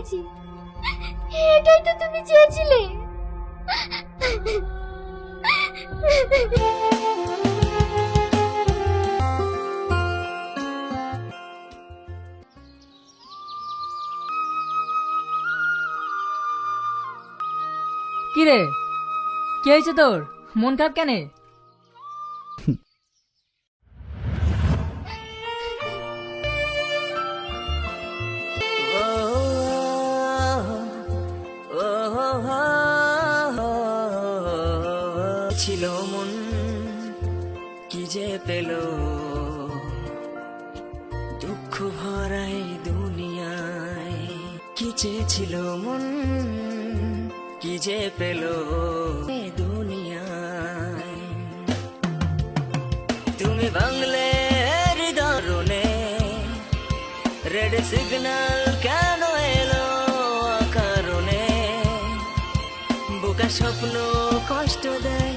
পেরেছি। এটাই তো তুমি চেয়েছিলে। কি রে, কি হয়েছে তোর? মন খারাপ কেন? ছিল মন কি যে পেল দুঃখ ভরাই দুনিয়ায়, কি চেয়েছিল মন কি যে পেল এ দুনিয়ায়। তুমি বাংলে হৃদয়ে রেড সিগন্যাল কেন এলো কারণে বুকা স্বপ্ন কষ্ট দেয়